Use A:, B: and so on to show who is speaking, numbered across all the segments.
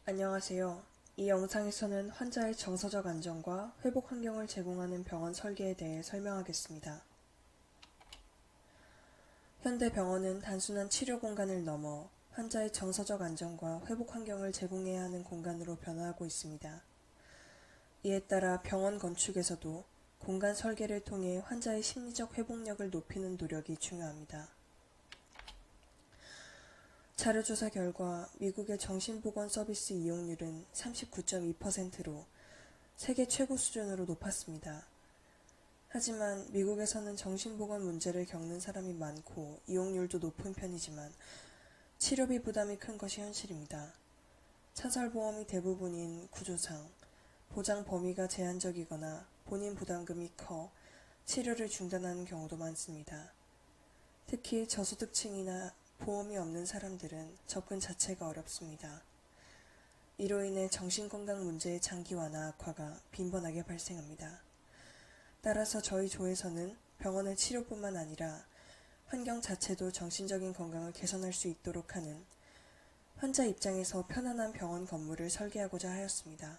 A: 안녕하세요. 이 영상에서는 환자의 정서적 안정과 회복 환경을 제공하는 병원 설계에 대해 설명하겠습니다. 현대 병원은 단순한 치료 공간을 넘어 환자의 정서적 안정과 회복 환경을 제공해야 하는 공간으로 변화하고 있습니다. 이에 따라 병원 건축에서도 공간 설계를 통해 환자의 심리적 회복력을 높이는 노력이 중요합니다. 자료조사 결과 미국의 정신보건 서비스 이용률은 39.2%로 세계 최고 수준으로 높았습니다. 하지만 미국에서는 정신보건 문제를 겪는 사람이 많고 이용률도 높은 편이지만 치료비 부담이 큰 것이 현실입니다. 차설보험이 대부분인 구조상 보장 범위가 제한적이거나 본인 부담금이 커 치료를 중단하는 경우도 많습니다. 특히 저소득층이나 보험이 없는 사람들은 접근 자체가 어렵습니다. 이로 인해 정신건강 문제의 장기화나 악화가 빈번하게 발생합니다. 따라서 저희 조에서는 병원의 치료뿐만 아니라 환경 자체도 정신적인 건강을 개선할 수 있도록 하는 환자 입장에서 편안한 병원 건물을 설계하고자 하였습니다.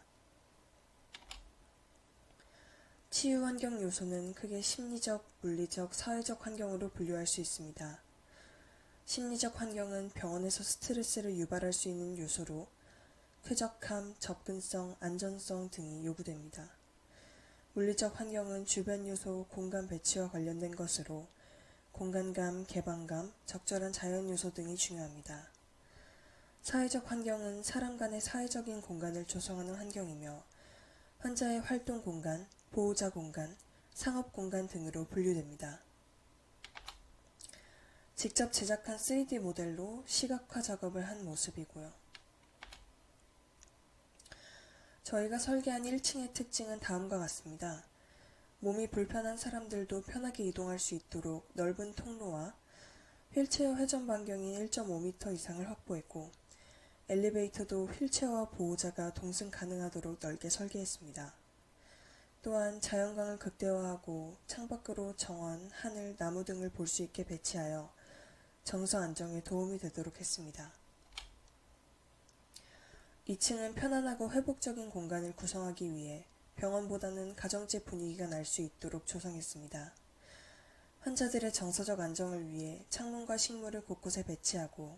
A: 치유 환경 요소는 크게 심리적, 물리적, 사회적 환경으로 분류할 수 있습니다. 심리적 환경은 병원에서 스트레스를 유발할 수 있는 요소로 쾌적함, 접근성, 안전성 등이 요구됩니다. 물리적 환경은 주변 요소, 공간 배치와 관련된 것으로 공간감, 개방감, 적절한 자연 요소 등이 중요합니다. 사회적 환경은 사람 간의 사회적인 공간을 조성하는 환경이며 환자의 활동 공간, 보호자 공간, 상업 공간 등으로 분류됩니다. 직접 제작한 3D 모델로 시각화 작업을 한 모습이고요. 저희가 설계한 1층의 특징은 다음과 같습니다. 몸이 불편한 사람들도 편하게 이동할 수 있도록 넓은 통로와 휠체어 회전 반경이 1.5m 이상을 확보했고 엘리베이터도 휠체어와 보호자가 동승 가능하도록 넓게 설계했습니다. 또한 자연광을 극대화하고 창밖으로 정원, 하늘, 나무 등을 볼 수 있게 배치하여 정서 안정에 도움이 되도록 했습니다. 2층은 편안하고 회복적인 공간을 구성하기 위해 병원보다는 가정집 분위기가 날 수 있도록 조성했습니다. 환자들의 정서적 안정을 위해 창문과 식물을 곳곳에 배치하고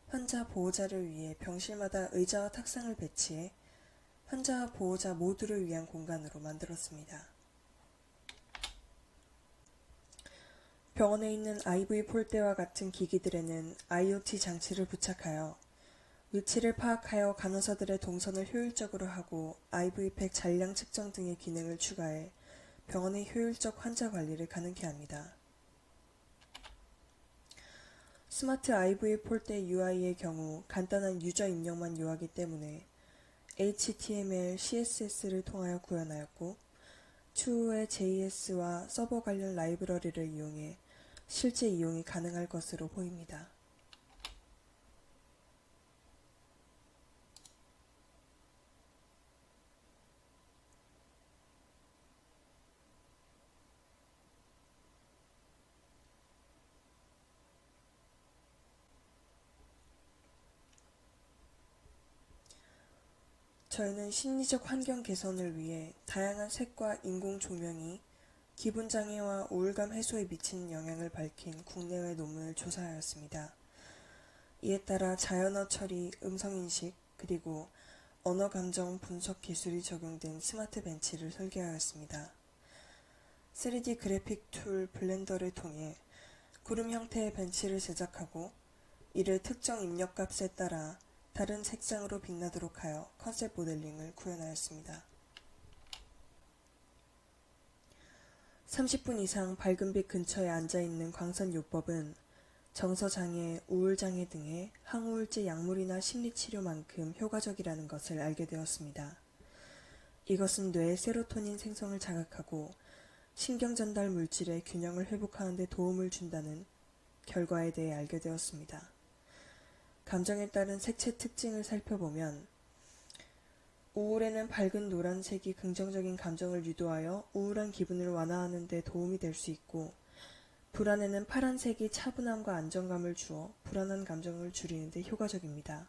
A: 환자 보호자를 위해 병실마다 의자와 탁상을 배치해 환자와 보호자 모두를 위한 공간으로 만들었습니다. 병원에 있는 IV 폴대와 같은 기기들에는 IoT 장치를 부착하여 위치를 파악하여 간호사들의 동선을 효율적으로 하고 IV팩 잔량 측정 등의 기능을 추가해 병원의 효율적 환자 관리를 가능케 합니다. 스마트 IV 폴대 UI의 경우 간단한 유저 입력만 요하기 때문에 HTML, CSS를 통하여 구현하였고 추후에 JS와 서버 관련 라이브러리를 이용해 실제 이용이 가능할 것으로 보입니다. 저희는 심리적 환경 개선을 위해 다양한 색과 인공 조명이 기분장애와 우울감 해소에 미치는 영향을 밝힌 국내외 논문을 조사하였습니다. 이에 따라 자연어 처리, 음성인식, 그리고 언어감정 분석 기술이 적용된 스마트 벤치를 설계하였습니다. 3D 그래픽 툴 블렌더를 통해 구름 형태의 벤치를 제작하고 이를 특정 입력값에 따라 다른 색상으로 빛나도록 하여 컨셉 모델링을 구현하였습니다. 30분 이상 밝은 빛 근처에 앉아있는 광선요법은 정서장애, 우울장애 등의 항우울제 약물이나 심리치료만큼 효과적이라는 것을 알게 되었습니다. 이것은 뇌의 세로토닌 생성을 자극하고 신경전달 물질의 균형을 회복하는 데 도움을 준다는 결과에 대해 알게 되었습니다. 감정에 따른 색채 특징을 살펴보면 우울에는 밝은 노란색이 긍정적인 감정을 유도하여 우울한 기분을 완화하는 데 도움이 될 수 있고 불안에는 파란색이 차분함과 안정감을 주어 불안한 감정을 줄이는 데 효과적입니다.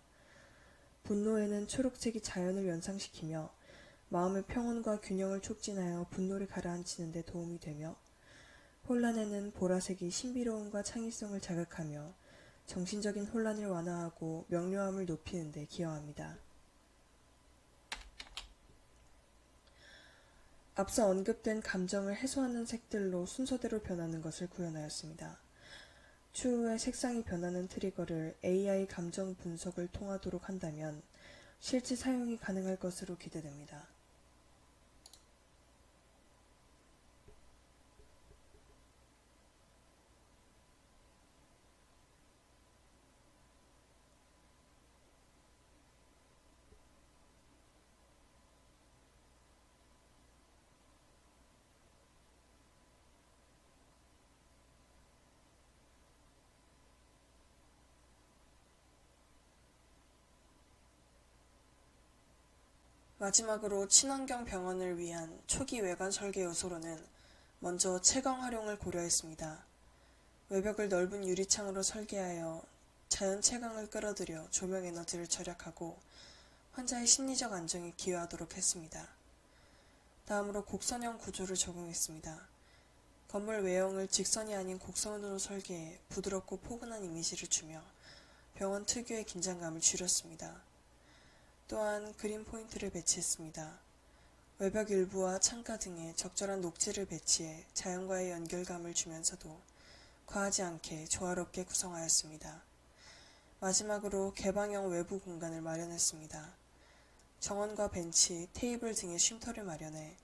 A: 분노에는 초록색이 자연을 연상시키며 마음의 평온과 균형을 촉진하여 분노를 가라앉히는 데 도움이 되며, 혼란에는 보라색이 신비로움과 창의성을 자극하며 정신적인 혼란을 완화하고 명료함을 높이는 데 기여합니다. 앞서 언급된 감정을 해소하는 색들로 순서대로 변하는 것을 구현하였습니다. 추후에 색상이 변하는 트리거를 AI 감정 분석을 통하도록 한다면 실제 사용이 가능할 것으로 기대됩니다. 마지막으로 친환경 병원을 위한 초기 외관 설계 요소로는 먼저 채광 활용을 고려했습니다. 외벽을 넓은 유리창으로 설계하여 자연 채광을 끌어들여 조명 에너지를 절약하고 환자의 심리적 안정에 기여하도록 했습니다. 다음으로 곡선형 구조를 적용했습니다. 건물 외형을 직선이 아닌 곡선으로 설계해 부드럽고 포근한 이미지를 주며 병원 특유의 긴장감을 줄였습니다. 또한 그린 포인트를 배치했습니다. 외벽 일부와 창가 등에 적절한 녹지를 배치해 자연과의 연결감을 주면서도 과하지 않게 조화롭게 구성하였습니다. 마지막으로 개방형 외부 공간을 마련했습니다. 정원과 벤치, 테이블 등의 쉼터를 마련해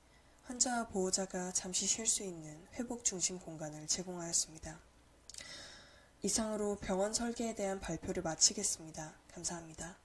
A: 환자와 보호자가 잠시 쉴 수 있는 회복 중심 공간을 제공하였습니다. 이상으로 병원 설계에 대한 발표를 마치겠습니다. 감사합니다.